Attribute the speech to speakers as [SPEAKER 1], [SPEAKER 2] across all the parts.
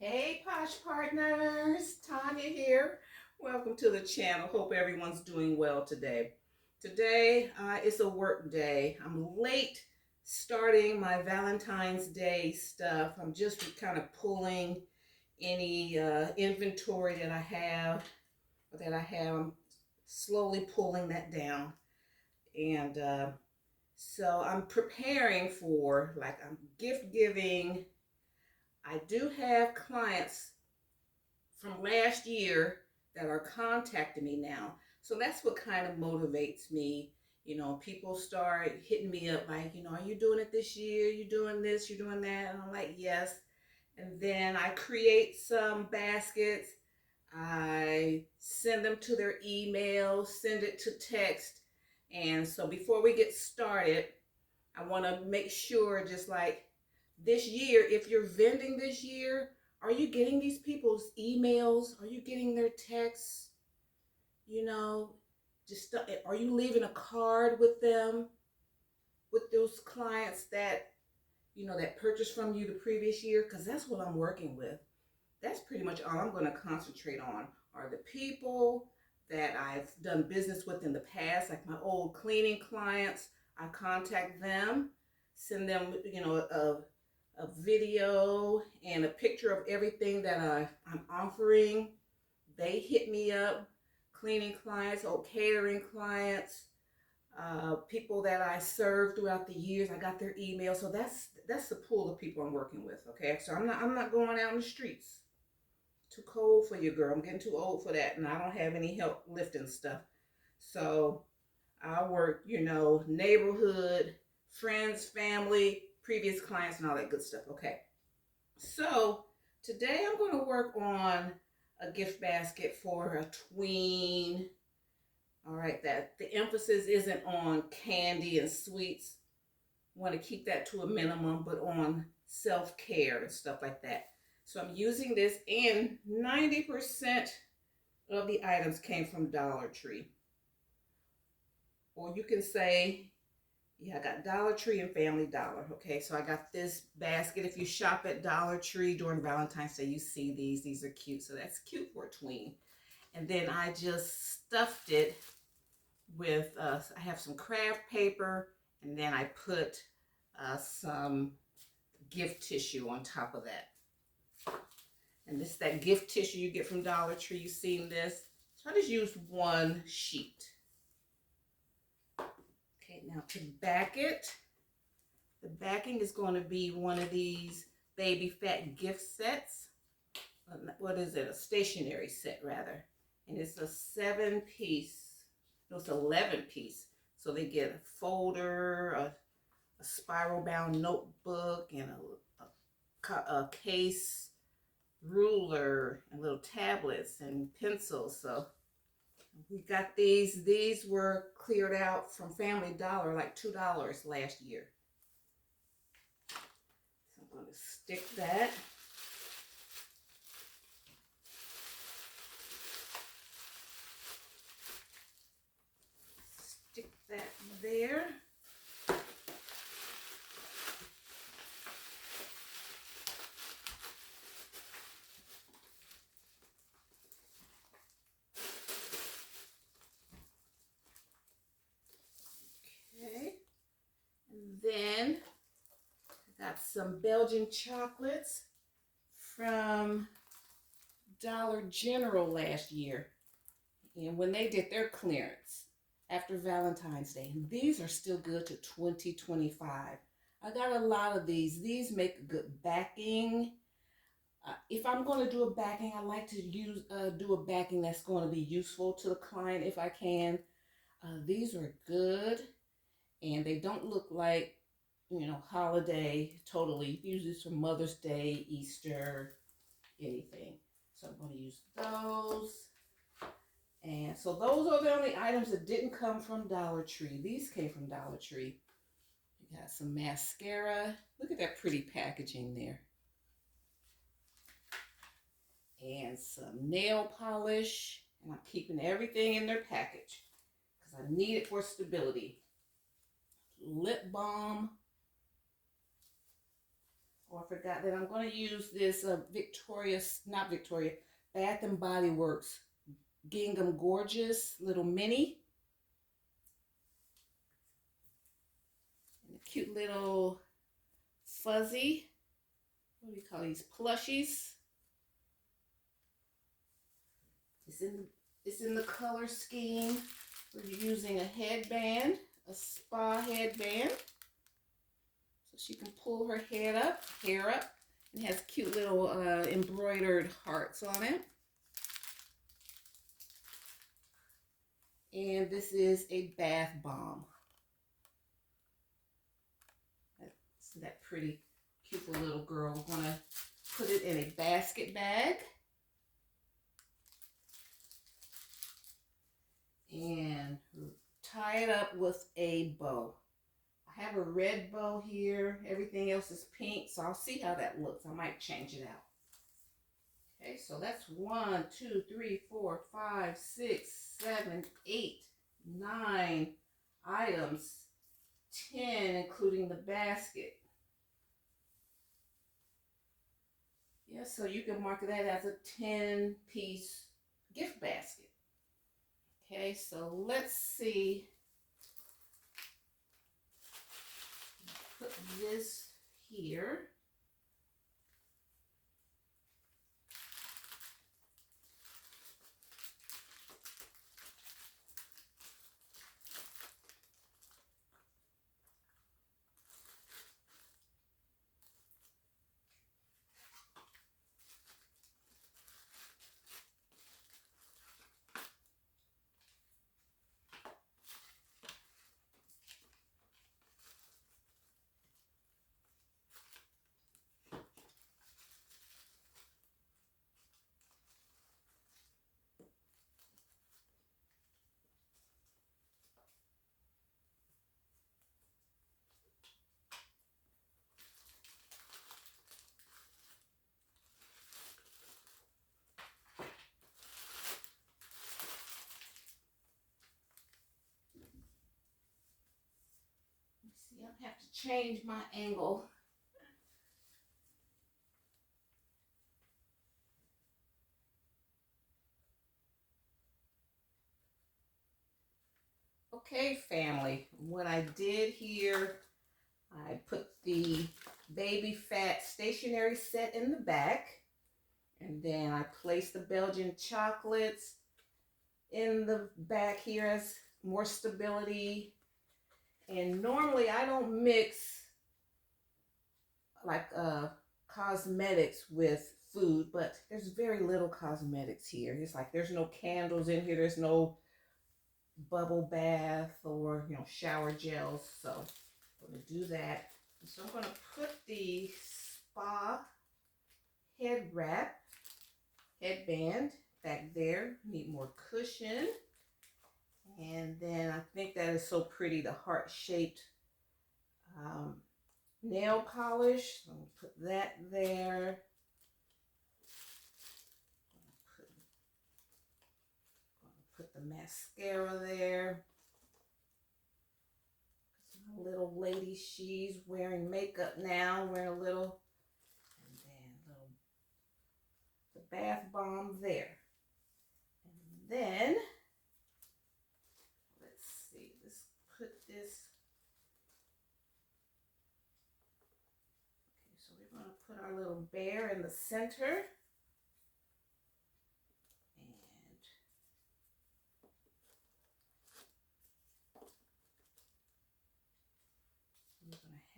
[SPEAKER 1] Hey Posh Partners, Tanya here. Welcome to the channel. Hope everyone's doing well today. Today it's a work day. I'm late starting my Valentine's Day stuff. I'm just kind of pulling any inventory that I have. I'm slowly pulling that down. And so I'm preparing for, like, I'm gift giving. I do have clients from last year that are contacting me now. So that's what kind of motivates me. People start hitting me up like, are you doing it this year? You doing this? You doing that? And I'm like, yes. And then I create some baskets. I send them to their email, send it to text. And so before we get started, I want to make sure, just like this year, if you're vending this year, are you getting these people's emails? Are you getting their texts? You know, just are you leaving a card with them, with those clients that, that purchased from you the previous year? Because that's what I'm working with. That's pretty much all I'm going to concentrate on are the people that I've done business with in the past, like my old cleaning clients. I contact them, send them, a video and a picture of everything that I'm offering. They hit me up, cleaning clients, old catering clients, people that I served throughout the years. I got their email, so that's the pool of people I'm working with. Okay, so I'm not going out in the streets. Too cold for you, girl. I'm getting too old for that, and I don't have any help lifting stuff. So I work, neighborhood, friends, family, previous clients, and all that good stuff. Okay. So today I'm going to work on a gift basket for a tween. All right, that the emphasis isn't on candy and sweets. I want to keep that to a minimum, but on self-care and stuff like that. So I'm using this, and 90% of the items came from Dollar Tree. Or you can say, yeah, I got Dollar Tree and Family Dollar. Okay, so I got this basket. If you shop at Dollar Tree during Valentine's Day, you see these. These are cute. So that's cute for a tween. And then I just stuffed it with, I have some craft paper, and then I put some gift tissue on top of that. And this is that gift tissue you get from Dollar Tree. You've seen this. So I just used one sheet. Okay, now to back it, the backing is going to be one of these baby fat gift sets. What is it? A stationery set, rather. And it's a 7-piece. No, it's 11-piece. So they get a folder, a spiral bound notebook, and a case, ruler, and little tablets and pencils. So we got these. These were cleared out from Family Dollar, like $2 last year. So I'm going to stick that. Stick that there. Okay. And then I got some Belgian chocolates from Dollar General last year. And when they did their clearance after Valentine's Day, and these are still good to 2025. I got a lot of these. These make a good backing. If I'm going to do a backing, I like to do a backing that's going to be useful to the client if I can. These are good, and they don't look like, holiday totally. Usually it's for Mother's Day, Easter, anything. So I'm going to use those. And so those are the only items that didn't come from Dollar Tree. These came from Dollar Tree. You got some mascara. Look at that pretty packaging there. And some nail polish. And I'm keeping everything in their package because I need it for stability. Lip balm. Oh, I forgot that I'm going to use this Bath and Body Works Gingham Gorgeous little mini. And a cute little fuzzy, what do you call these, plushies. It's in the color scheme. We're using a headband, a spa headband. So she can pull her hair up. It has cute little embroidered hearts on it. And this is a bath bomb. Isn't that pretty? Cute little girl. We're gonna put it in a basket bag. And tie it up with a bow. I have a red bow here. Everything else is pink, so I'll see how that looks. I might change it out. Okay, so that's 1, 2, 3, 4, 5, 6, 7, 8, 9 items. 10, including the basket. Yeah, so you can mark that as a 10-piece gift basket. Okay, so let's see. Put this here. See, I have to change my angle. Okay, family, what I did here, I put the baby fat stationery set in the back, and then I placed the Belgian chocolates in the back here as more stability. And normally I don't mix like cosmetics with food, but there's very little cosmetics here. It's like there's no candles in here, there's no bubble bath or shower gels, so I'm going to do that. So I'm going to put the spa headband back there. Need more cushion. And then I think that is so pretty, the heart-shaped nail polish. So I'm going to put that there. Put the mascara there. My little lady, she's wearing makeup now, wearing a little, and then the bath bomb there. And then, let's see, let's put this. Okay, so we're going to put our little bear in the center.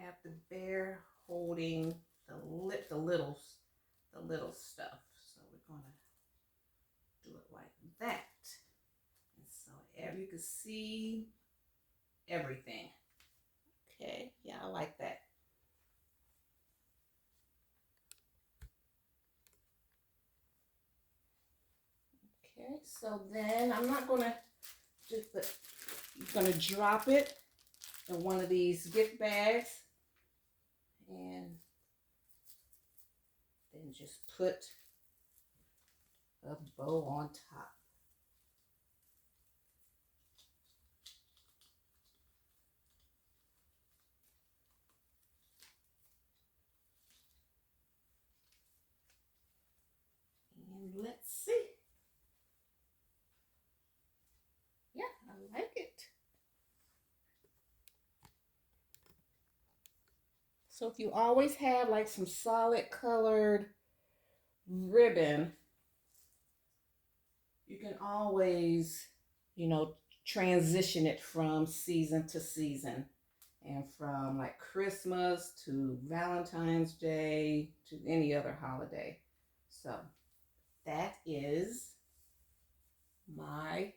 [SPEAKER 1] Have the bear holding the little stuff. So we're going to do it like that. And so you can see everything. Okay, yeah, I like that. Okay, so then I'm not going to just, but I'm going to drop it in one of these gift bags. And then just put a bow on top. So if you always have like some solid colored ribbon, you can always, transition it from season to season, and from like Christmas to Valentine's Day to any other holiday. So that is my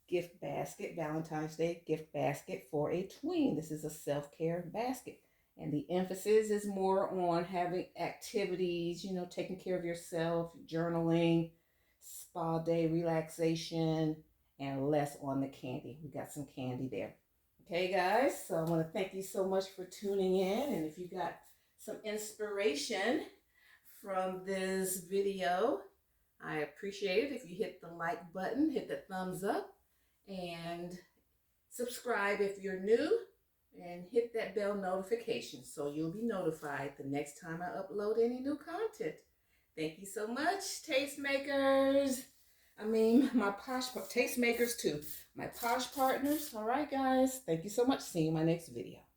[SPEAKER 1] gift basket, Valentine's Day gift basket for a tween. This is a self-care basket. And the emphasis is more on having activities, taking care of yourself, journaling, spa day relaxation, and less on the candy. We got some candy there. Okay, guys, so I want to thank you so much for tuning in. And if you got some inspiration from this video, I appreciate it if you hit the like button, hit the thumbs up, and subscribe if you're new, and hit that bell notification so you'll be notified the next time I upload any new content. Thank you so much, tastemakers. My posh tastemakers too. My posh partners. All right, guys. Thank you so much. See you in my next video.